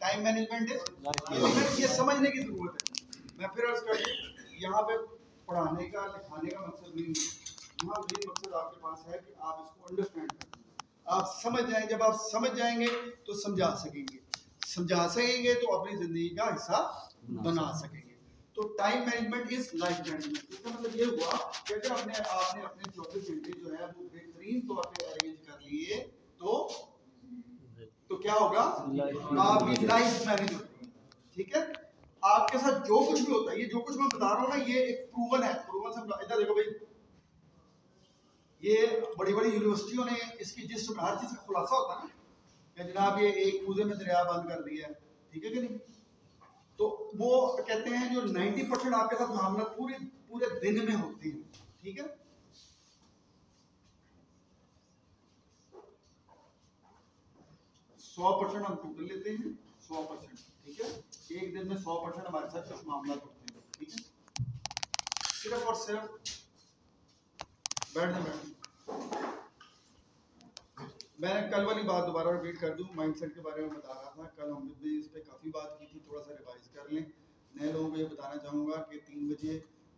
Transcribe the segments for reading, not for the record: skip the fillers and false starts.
Time management ये समझने की जरूरत है। मैं फिर अर्ज कर यहाँ पे पढ़ाने का लिखाने का मकसद नहीं है, यहाँ मेन मकसद आपके पास है कि आप इसको अंडरस्टैंड करें, आप समझ जाएं। जब आप समझ जाएंगे तो समझा सकेंगे तो अपनी जिंदगी का हिस्सा बना सकेंगे। तो time management is life management. इसका मतलब ये हुआ कि अगर आपने अपने 24 घंटे जो है वो बेहतरीन तौर पे अरेंज कर लिए तो क्या होगा, आपकी लाइफ मैनेज होगी। ठीक है, आपके साथ जो कुछ भी होता है, ये जो कुछ मैं बता रहा हूँ ना, ये एक प्रूवन है। प्रूवन से इधर देखो भाई, ये बड़ी बड़ी यूनिवर्सिटियों ने इसकी जिस हर चीज का खुलासा होता है ना कि जनाब ये एक कूजे में दरिया बंद कर दिया है, ठीक है कि नहीं, तो वो कहते हैं जो 90% आपके साथ मामला पूरे दिन में होती है। ठीक है, %100 हम टोटल लेते हैं, 100%। ठीक है, एक दिन में 100% हमारे साथ कुछ मामला होते हैं। ठीक है, सिर्फ और सिर्फ बैठ मैंने कल वाली बात दोबारा रिपीट कर दूं, माइंडसेट के बारे में बता रहा था। कल हमने इस पे काफ़ी बात की थी, थोड़ा सा रिवाइज कर लें। नए लोगों को ये बताना चाहूँगा कि 3 बजे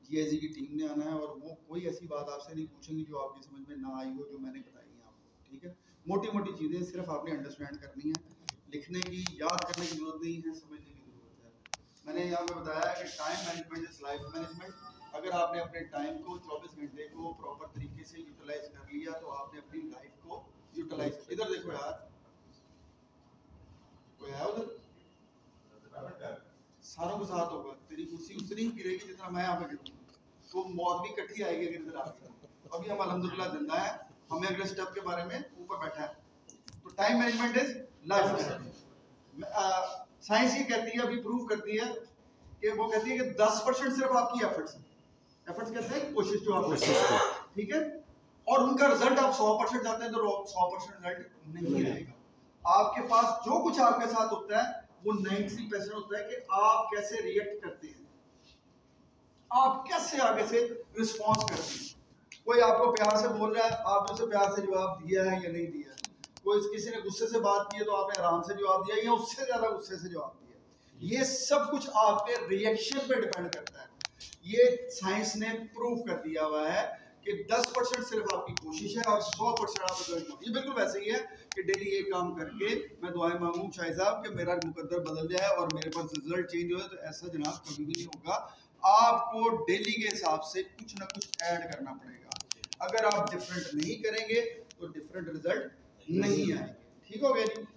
GIZ की टीम ने आना है और वो कोई ऐसी बात आपसे नहीं पूछेंगी जो आपकी समझ में ना आई हो, जो मैंने बताई है आपको। ठीक है, मोटी मोटी चीज़ें सिर्फ आपने अंडरस्टैंड करनी है, लिखने की याद करने की जरूरत नहीं है, समझने की जरूरत है। मैंने यहाँ पे बताया कि time management is life management. अगर आपने अपने टाइम को 24 घंटे को प्रॉपर तरीके से यूटिलाइज कर लिया तो आपने अपनी लाइफ को यूटिलाइज। इधर देखो यार, कोई है उधर? सारों के साथ होगा, तेरी कुर्सी उतनी ही गिरेगी जितना मैं यहाँ पे गिरूंगा, तो मौत भी इकट्ठी आएगी अगर इधर आएगी। अभी हम अल्हम्दुलिल्लाह जिंदा है, हमें अगले स्टेप के बारे में ऊपर बैठा है। तो time management is life. Science ये कहती है, अभी प्रूव करती है कि वो कहती है कि 10% सिर्फ आपकी एफर्ट्स कहते हैं कोशिश जो आप करते हैं, ठीक है, और उनका रिजल्ट आप 100% चाहते हैं तो 100% रिजल्ट नहीं आएगा। आपके पास जो कुछ आपके साथ होता है वो 90% होता है कि आप कैसे रिएक्ट करते हैं, आप कैसे आगे से रिस्पॉन्स करते हैं। कोई आपको प्यार से बोल रहा है, आपने उसे प्यार से जवाब दिया है या नहीं दिया है। कोई किसी ने गुस्से से बात की है तो आपने आराम से जवाब दिया या उससे ज्यादा गुस्से से जवाब दिया। ये सब कुछ आपके रिएक्शन पे डिपेंड करता है। ये साइंस ने प्रूव कर दिया हुआ है कि 10% सिर्फ आपकी कोशिश है और 100% आप रिजल्ट। ये बिल्कुल वैसे ही है कि डेली ये काम करके मैं दुआएं मांगूं शायद साहब कि मेरा मुकद्दर बदल जाए और मेरे पास रिजल्ट चेंज हो, तो ऐसा जनाब कभी भी नहीं होगा। आपको डेली के हिसाब से कुछ ना कुछ ऐड करना पड़ेगा। अगर आप डिफरेंट नहीं करेंगे तो डिफरेंट रिजल्ट नहीं आएंगे। ठीक हो गया जी?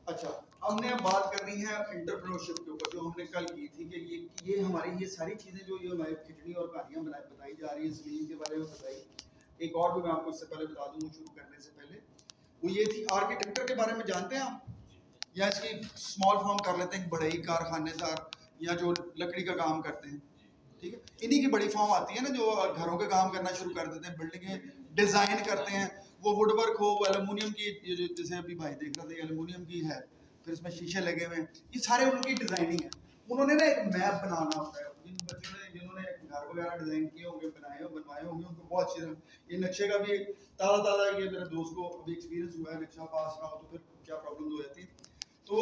अच्छा, हमने अब बात करनी है एंटरप्रेन्योरशिप के ऊपर, जो हमने कल की थी कि ये हमारी ये सारी चीज़ें जो ये हमारी खिचड़ी और कहानियाँ बताई जा रही है, ज़मीन के बारे में बताई। एक और भी मैं आपको इससे पहले बता दूँ शुरू करने से पहले, वो ये थी आर्किटेक्चर के बारे में। जानते हैं आप, या इसकी स्मॉल फॉर्म कर लेते हैं, बड़े ही कारखानेदार या जो लकड़ी का काम करते हैं। ठीक है, इन्हीं की बड़ी फॉर्म आती है ना, जो घरों के काम करना शुरू कर देते हैं, बिल्डिंगें डिज़ाइन करते हैं। वो वुड वर्क हो, वो एल्युमिनियम की, जैसे अभी भाई देख रहे थे एल्युमिनियम की है, फिर इसमें शीशे लगे हुए हैं, ये सारे उनकी डिज़ाइनिंग है। उन्होंने ना एक मैप बनाना होता है। जिन बच्चों ने जिन्होंने घर वगैरह डिज़ाइन किए होंगे, बनवाए होंगे, उनको बहुत अच्छी तरह ये नक्शे का भी ताज़ा ये मेरे दोस्त को अभी एक्सपीरियंस हुआ है। नक्शा पास रहा हो तो फिर क्या प्रॉब्लम हो जाती है। तो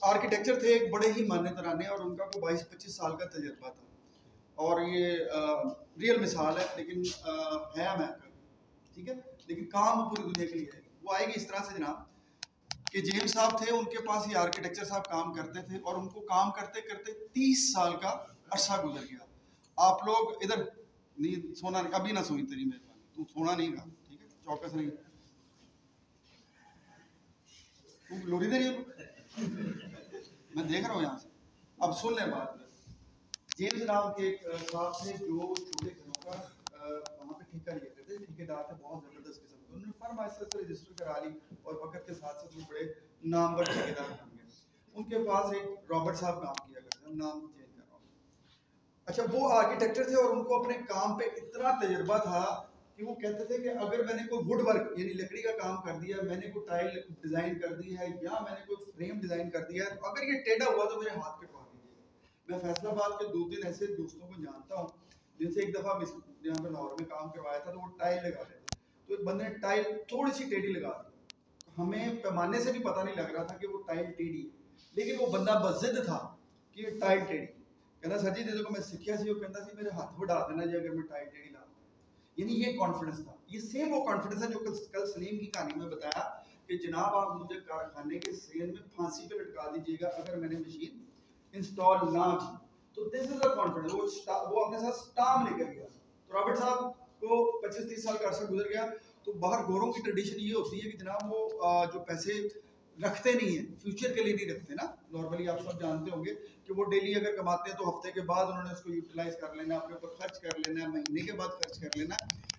आर्किटेक्चर थे एक बड़े ही मान्य तराने, और उनका को 22-25 साल का तजर्बा था। और ये रियल मिसाल है, लेकिन है अमेरिका, ठीक है, लेकिन काम पूरी दुनिया के लिए है। वो आएगी इस तरह से जनाब कि जेम्स साहब थे, उनके पास ही आर्किटेक्चर साहब काम करते थे, और उनको काम करते करते 30 साल का अरसा गुजर गया। आप लोग इधर नहीं सोना, नहीं अभी ना सोई, तेरी मेहरबानी, तू सोना नहीं का, ठीक है, चौकस नहीं, तू लोरी दे रही है, मैं देख रहा हूँ यहाँ से। अब सुन ले बात। जेम्स नाम के एक साहब थे जो छोटे घरों का वहाँ पे ठेका लिया करते थे। ठेकेदार थे बहुत जबरदस्त किस्म के। उन्होंने फर्म ऐसे रजिस्टर करा ली और वक्त के साथ साथ वो बड़े नामवर ठेकेदार बन गए। उनके पास एक रॉबर्ट साहब काम किया करते हैं, नाम चेंज कर रहा हूँ। अच्छा, वो आर्किटेक्चर थे और उनको अपने काम पे इतना तजर्बा था कि वो कहते थे कि अगर मैंने कोई वुड वर्क यानी लकड़ी का काम कर दिया, मैंने कोई टाइल डिज़ाइन कर दी है या मैंने कोई फ्रेम डिज़ाइन कर दिया है, तो अगर ये टेढ़ा हुआ तो मेरे हाथ कटवा दीजिएगा। मैं फैसलाबाद के 2-3 ऐसे दोस्तों को जानता हूँ जिनसे एक दफ़ा यहाँ पे लाहौर में काम करवाया था, तो वो टाइल लगा रहे थे, तो एक बंदे ने टाइल थोड़ी सी टेढ़ी लगा दी। हमें पैमाने से भी पता नहीं लग रहा था कि वो टाइल टेढ़ी है, लेकिन वो बंदा बज़िद था कि ये टाइल टेढ़ी। कहना सर जी देखो मैं सीखा सी, वो कहता सी मेरे हाथ बढ़ा देना जी अगर मैं टाइल टेढ़ी ला। यानी ये कॉन्फिडेंस था। ये सेम वो कॉन्फिडेंस है जो कल सलीम की कहानी में बताया कि जनाब आप मुझे कारखाने के सेल में फांसी पे लटका दीजिएगा अगर मैंने मशीन इंस्टॉल ना की। तो दिस इज द कॉन्फिडेंस। वो अपने साथ स्टाम लेकर गया। तो रॉबर्ट साहब को 25-30 साल का अरसा गुजर गया। तो बाहर गोरों की ट्रेडिशन ये होती है कि जनाब वो जो पैसे रखते नहीं है, फ्यूचर के लिए नहीं रखते ना। नॉर्मली आप सब जानते होंगे कि वो डेली अगर कमाते हैं तो हफ्ते के बाद उन्होंने उसको यूटिलाइज कर लेना, अपने ऊपर खर्च कर लेना, महीने के बाद खर्च कर लेना।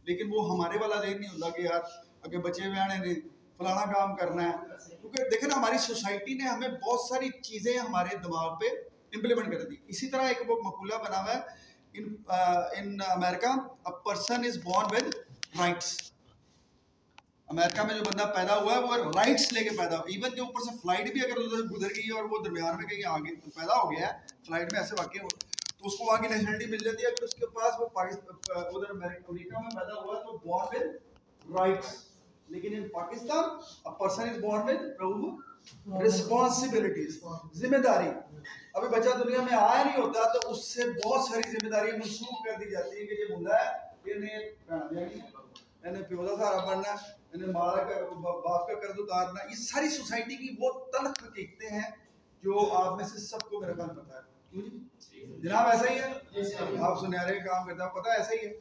लेकिन वो हमारे वाला रेट नहीं होता कि यार अगर बचे हुए आने ने फलाना काम करना है। क्योंकि देखे ना हमारी सोसाइटी ने हमें बहुत सारी चीज़ें हमारे दिमाग पे इम्प्लीमेंट कर दी। इसी तरह एक वो मकूला बना हुआ है in America, a person is born with rights. America में जो बंदा पैदा हुआ है वो राइट्स लेके पैदा हुआ। इवन के ऊपर से फ्लाइट भी अगर उधर गुजर गई है और वो दरमियान में कहीं आगे पैदा हो गया है, फ्लाइट में ऐसे वाकई हो तो उसको वहाँ की नेशनलिटी मिल जाती है। अगर उसके पास वो पाकिस्तान उधर अमेरिका में पैदा हुआ तो बॉर्न विद राइट्स। लेकिन in Pakistan a person is born with responsibilities, जिम्मेदारी। अभी बच्चा दुनिया में आया नहीं होता तो उससे बहुत सारी जिम्मेदारियां मंसूब कर दी जाती है कि ये मुंडा है, इन्हें प्यो का सहारा बनना, इन्हें मारा कर बाप का कर्ज उतारना। ये सारी सोसाइटी की वो तल्ख हकीकतें हैं जो आप में से सबको मेरा ख्याल पता है। क्यों जी जनाब ऐसा ही है। आप सुनहरे काम करते हैं, पता है ऐसा ही है।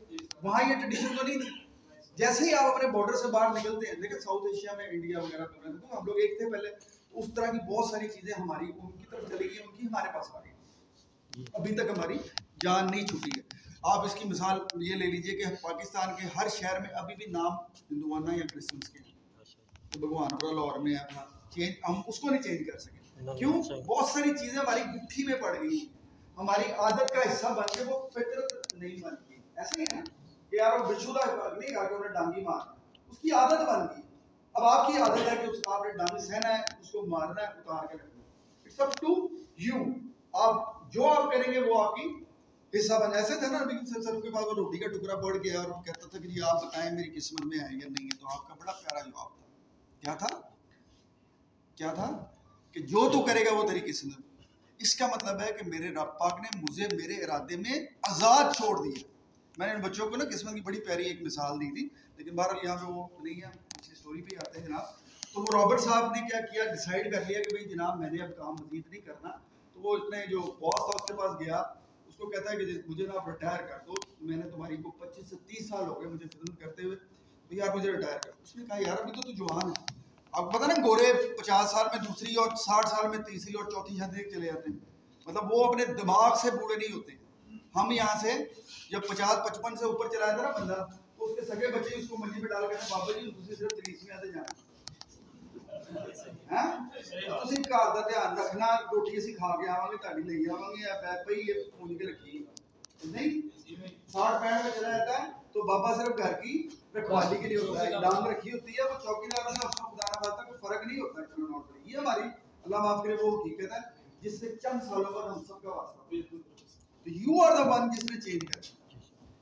वहाँ ये ट्रेडिशन तो नहीं थी। जैसे ही आप अपने बॉर्डर से बाहर निकलते हैं, देखिए साउथ एशिया में इंडिया वगैरह तो हम लोग एक थे पहले, उस तरह की बहुत सारी चीजें हमारी उनकी तरफ चली गई, उनकी हमारे पास आ गई। अभी तक हमारी जान नहीं छूटी है। आप इसकी मिसाल ये ले लीजिए कि पाकिस्तान के हर शहर में अभी भी नाम हिंदुआना या क्रिश्चियंस के हैं। तो भगवानपुरा लाहौर में है, चेंज हम उसको नहीं चेंज कर सके। क्यों? बहुत सारी चीजें हमारी गुत्थी में पड़ गई, हमारी आदत का हिस्सा बन के वो फितरत नहीं बन गई। ऐसे ही है कि यार वो बिच्छूदा नहीं खा के उन्हें डांगी मार, उसकी आदत बन गई। अब आपकी आदत है कि उसको आपने डांगी सहना है, उसको मारना है, उतार के रखना। It's up to you. आप जो आप करेंगे वो आपकी हिस्सा बन। ऐसे था ना नबी सर के पास वो रोटी का टुकड़ा पड़ गया और कहता था कि जी आप बताएं मेरी किस्मत में है या नहीं है। तो आपका बड़ा प्यारा जवाब था, क्या था कि जो तू करेगा वो तेरी किस्मत। इसका मतलब है कि मेरे रब पाक ने मुझे मेरे इरादे में आज़ाद छोड़ दिया। मैंने इन बच्चों को ना किस्मत की बड़ी प्यारी एक मिसाल दी थी, लेकिन बहरहाल यहाँ पे वो नहीं है, पिछली स्टोरी पे आते हैं जनाब। तो वो रॉबर्ट साहब ने क्या किया, डिसाइड कर लिया कि भाई जनाब मैंने अब काम मजीद नहीं करना। तो वो इतने जो बॉस था उसके पास गया, उसको कहता है कि मुझे ना आप रिटायर कर दो, मैंने तुम्हारी को 25 से 30 साल हो गए मुझे खिदमत करते हुए, तो यार मुझे रिटायर कर। उसने कहा यार अभी तो तू जवान है। आपको पता ना गोरे 50 साल में दूसरी और 60 साल में तीसरी और चौथी शादी चले जाते हैं। मतलब वो अपने दिमाग से बूढ़े नहीं होते। हम यहाँ से जब 50-55 से ऊपर चलाया था ना बंदा, तो उसके सगे बच्चे उसको मंजी पे डाल के बाबा जी दूसरी सिर्फ 30 में आते जाना है। ਤੁਸੀਂ ਘਰ ਦਾ ਧਿਆਨ ਰੱਖਣਾ, ਰੋਟੀ ਅਸੀਂ ਖਾ ਕੇ ਆਵਾਂਗੇ, ਤੁਹਾਡੀ ਲਈ ਆਵਾਂਗੇ या बैग पे ही पूंज के रखिए। नहीं 60-65 में चला जाता है तो बाबा सिर्फ घर की रखवाली के लिए होता है, डांग रखी होती है, वो चौकीदार ने उसको खुदा ना कोई फर्क नहीं होता। ये हमारी अल्लाह माफ करे वो हकीकत है जिससे चंद सालों बाद हम सबका वास्ता। तो यू आर द वन जिसने चेंज कर।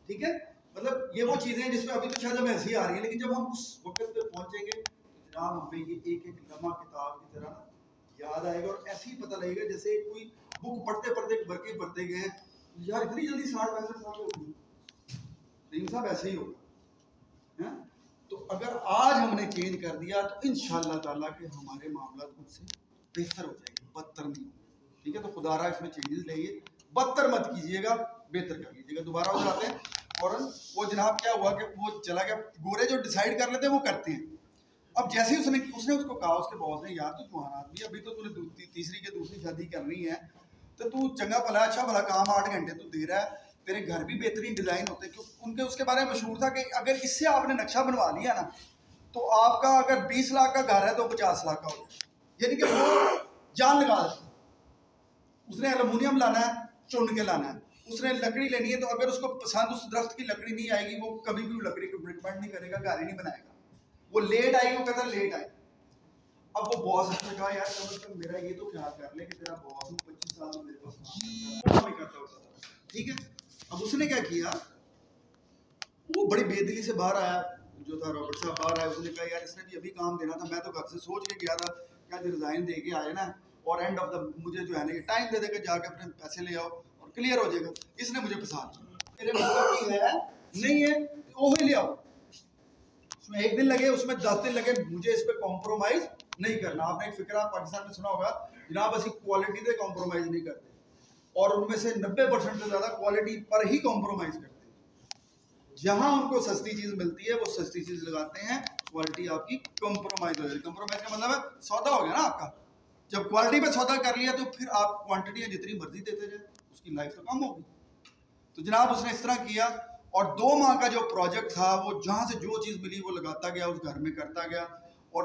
ठीक है, मतलब ये वो चीजें हैं जिसमें अभी तो शायद हमें ऐसी आ रही है, लेकिन जब हम उस वक्त पे पहुंचेंगे तो जनाब हमें ये एक एक लम्हा किताब की तरह याद आएगा और ऐसे ही पता लगेगा जैसे कोई बुक पढ़ते पढ़ते गए यार इतनी जल्दी 60-65 साल हो गए। नहीं साहब ऐसे ही होगा है। तो अगर आज हमने चेंज कर दिया तो इंशाअल्लाह ताला के हमारे मामला उनसे बेहतर हो जाएंगे, बदतर नहीं होंगे। ठीक है, तो खुदारा इसमें चेंजेस लाइए, बदतर मत कीजिएगा, बेहतर कर लीजिएगा। दोबारा हो जाते हैं फौरन। वो जनाब क्या हुआ कि वो चला गया। गोरे जो डिसाइड कर लेते हैं वो करते हैं। अब जैसे ही उसने उसको कहा, उसके बॉस ने, यार तो जवान आदमी, अभी तो तूने तीसरी के दूसरी शादी करनी है, तो तू चंगा भला अच्छा भला काम 8 घंटे तू दे रहा है, तेरे घर भी बेहतरीन डिजाइन होते। क्यों उनके उसके बारे में मशहूर था कि अगर इससे आपने नक्शा बनवा लिया ना तो आपका अगर 20 लाख का घर है तो 50 लाख का हो जाए। यानी कि वो जान लगा देता। उसने एल्युमिनियम लाना है, चुन के लाना है, उसने लकड़ी लेनी है, तो अगर उसको पसंद उस दरख्त की लकड़ी नहीं आएगी, वो कभी भी लकड़ी को ट्रीटमेंट नहीं करेगा, घर ही नहीं बनाएगा। वो लेट आएगी, वो कहता लेट आए। अब वो बॉस ने कहा यार कम से कम मेरा ये तो ख्याल कर ले कि तेरा बॉस 25 साल तो मेरे पास काम करता होता था, ठीक है। अब उसने क्या किया, वो बड़ी बेदली से बाहर आया, जो था रॉबर्ट साहब बाहर आया, उसने कहा यार इसने भी अभी काम देना था, मैं तो घर से सोच के गया था क्या रिजाइन दे के आए ना, और एंड ऑफ द मुझे जो है ना टाइम दे देकर जाके अपने पैसे ले आओ और क्लियर हो जाएगा। इसने मुझे फंसा दिया, मेरे मतलब है नहीं है वो ही ले आओ। उसमें 1 दिन लगे, उसमें 10 दिन लगे, मुझे इस पर कॉम्प्रोमाइज नहीं करना। आपने एक फिक्रा पाकिस्तान में सुना होगा, जनाब असि क्वालिटी से कॉम्प्रोमाइज नहीं करते, और उनमें से 90% से ज्यादा क्वालिटी पर ही कॉम्प्रोमाइज करते हैं। जहां उनको सस्ती चीज मिलती है वो सस्ती चीज लगाते हैं, क्वालिटी आपकी कॉम्प्रोमाइज हो जाती है। कॉम्प्रोमाइज का मतलब है सौदा हो गया ना आपका। जब क्वालिटी पे सौदा कर लिया तो फिर आप क्वांटिटियां जितनी मर्जी देते जाए, उसकी लाइफ तो कम होगी। तो जनाब उसने इस तरह किया, और 2 माह का जो प्रोजेक्ट था वो जहां से जो चीज मिली वो लगाता गया, उस घर में करता गया। और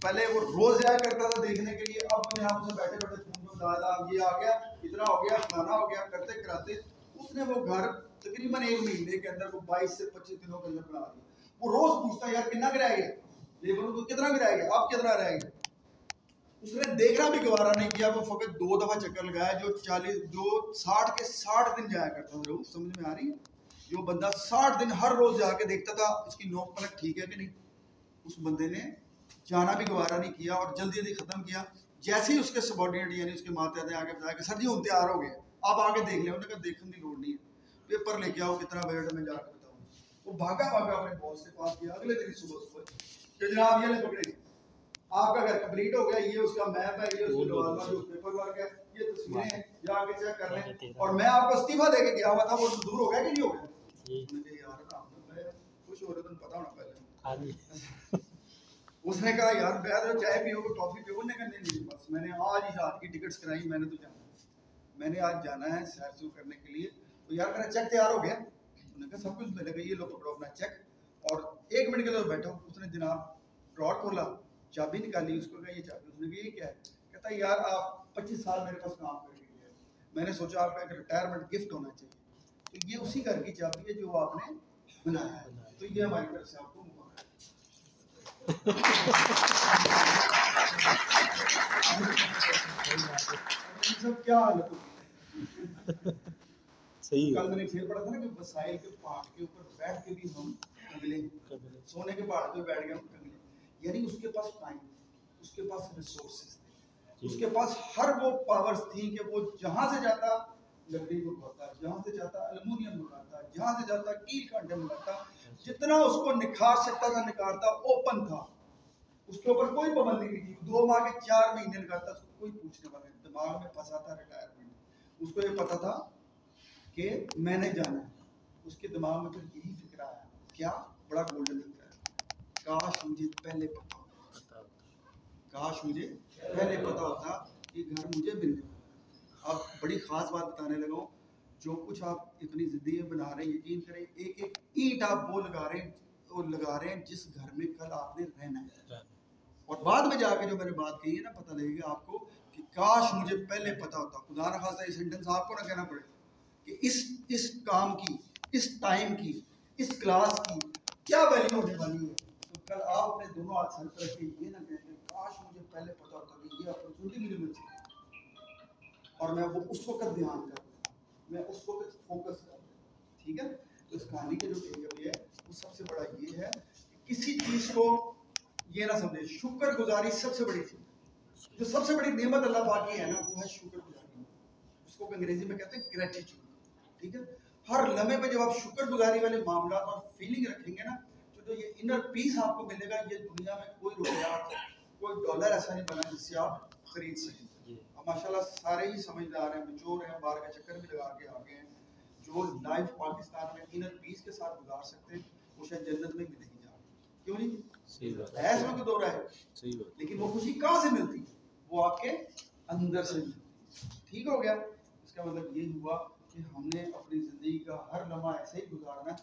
पहले वो रोज जाया करता था देखने के लिए, अब जनाब उसे बैठे बैठे फोन पे दादा ये आ गया, इतना हो गया, फलाना हो गया, करते कराते उसने वो घर तकरीबन 1 महीने के अंदर वो 22 से 25 दिनों के अंदर बना दिया। वो रोज पूछता यार कितना गिराएगा, लेबर को कितना गिराएगा, आप कितना रहेगा। उसने देखना भी गवारा नहीं किया, वो फकत 2 दफा चक्कर लगाया। जो 60 के 60 दिन जाया करता था, समझ में आ रही है, जो बंदा 60 दिन हर रोज जाके देखता था इसकी नोक पलक ठीक है कि नहीं, उस बंदे ने जाना भी गवारा नहीं किया और जल्दी जल्दी खत्म किया। जैसे ही उसके सबॉर्डिनेट यानी उसके माते ने आगे बताया कि सर जी हम तैयार हो गए, आप आगे देख लें। उन्होंने कहा देखने की लोड़ नहीं है, पेपर लेके आओ कितना बजट में जाकर बताऊँ। वो भागा भागा अपने बॉस से बात किया अगले दिन सुबह कि जनाब ये ले पकड़े, आपका घर कंप्लीट हो गया, ये उसका मैप है, ये उसकी लवाजमा जो पेपर वर्क है, ये तस्वीरें हैं, जाके चेक कर लें। और मैं आपको इस्तीफा देके गया हुआ था, वो मंजूर हो गया कि नहीं हो गया। यार कुछ हो रहा, पता होना पहले। उसने कहा यार बैठ जाओ, चाय पियोगे टॉफी पियोगे। कहा नहीं बस मैंने आज ही रात की टिकट्स कराई, मैंने तो जाना है, मैंने आज जाना है सैर सूर करने के लिए। तो यार मेरा चेक तैयार हो गया। उन्होंने कहा सब कुछ मैंने कहा ये लो पकड़ो अपना चेक, और 1 मिनट के लिए बैठो। उसने जनाब रॉड खोला, चाबी निकाली, उसको कहा ये चाबी। उसने कहा ये क्या है, कहता यार आप 25 साल मेरे पास काम करके गए, मैंने सोचा आपका एक रिटायरमेंट गिफ्ट होना चाहिए, तो ये उसी घर की चाबी है जो आपने बनाया है, तो ये हमारी तरफ से आपको सब क्या हालत होगी। सही कल मैंने शेर पढ़ा था ना कि वसाइल के पहाड़ के ऊपर बैठ के भी हम कंगले, सोने के पहाड़ पे बैठ गए हम कंगले। यानी उसके पास टाइम, उसके पास रिसोर्सेज थे, उसके पास हर वो पावर्स थी कि वो जहां से जाता लकड़ी को उठाता, जहां से जाता एल्युमिनियम उठाता, जहां से जाता कील कांटे उठाता, जितना उसको निखार सकता था निखारता, ओपन था, उसके ऊपर कोई पाबंदी नहीं थी। 2 माह के 4 महीने लगाता, उसको कोई पूछने वाला नहीं, दिमाग में फंसा था रिटायरमेंट। उसको ये पता था कि मैंने जाना है, उसके दिमाग में फिर यही फिक्र आया, क्या बड़ा गोल्डन फिक्र है, काश मुझे पहले पता होता, काश मुझे पहले पता होता कि घर मुझे मिलने वाला। अब बड़ी खास बात बताने लगा हूँ, जो कुछ आप अपनी जिंदगी में बना रहे हैं, यकीन करें एक एक ईंट आप वो लगा रहे हैं जिस घर में कल आपने रहना है। और बाद में जाके जो मैंने बात कही है ना, पता लगेगा आपको कि काश मुझे पहले पता होता। खुदा ना खासा ये सेंटेंस आपको ना कहना पड़े कि इस काम की, इस टाइम की, इस क्लास की क्या वैल्यू होने वाली है। तो कल आप अपने दोनों हाथ सर पर रख के ये ना कहते काश मुझे पहले पता होता कि ये अपॉर्चुनिटी मुझे मिल सकती और मैं वो उस वक्त ध्यान कर, मैं उस वक्त फोकस कर। ठीक है, तो इस कहानी के जो टेकअवे है वो सबसे बड़ा ये है कि किसी चीज को ये ना समझे, शुक्रगुजारी सबसे बड़ी चीज, जो सबसे बड़ी नेमत अल्लाह पाक की है ना, वो है शुक्रगुजारी। उसको अंग्रेजी में कहते हैं ग्रेटिट्यूड। ठीक है, हर लम्हे पे जब आप शुक्रगुजारी वाले मामला और फीलिंग रखेंगे ना, तो जो ये इनर पीस आपको मिलेगा, ये दुनिया में कोई रुपया कोई डॉलर ऐसा नहीं बना जिससे आप खरीद सकें। अब माशाल्लाह सारे ही समझदार हैं, मैच्योर हैं, बाहर का चक्कर भी लगा के आ गए हैं। जो लाइफ पाकिस्तान में इनर पीस के साथ गुजार सकते हैं वो शायद जन्नत में भी नहीं जा, क्यों नहीं? सही बात है, इसमें तो दो राय है, सही बात। लेकिन वो खुशी कहाँ से मिलती है? वो आपके अंदर से मिलती। ठीक हो गया, इसका मतलब ये हुआ कि हमने अपनी जिंदगी का हर लम्हा ऐसे ही गुजारना है,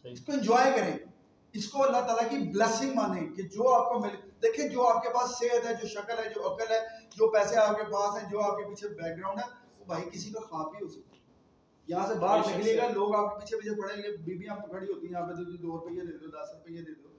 इसको एंजॉय करें, इसको अल्लाह ताला की ब्लेसिंग माने कि जो आपको मिले। देखिए जो आपके पास सेहत है, जो शक्ल है, जो अकल है, जो पैसे आपके पास है, जो आपके पीछे बैकग्राउंड है, वो भाई किसी का ख्वाब भी हो सकता है। यहाँ से बाहर निकलेगा, लोग आपके पीछे पीछे पड़ेंगे, बीबियां खड़ी होती हैं यहाँ पे, तो 2 रुपये दे दो, 10 रुपये दे दो,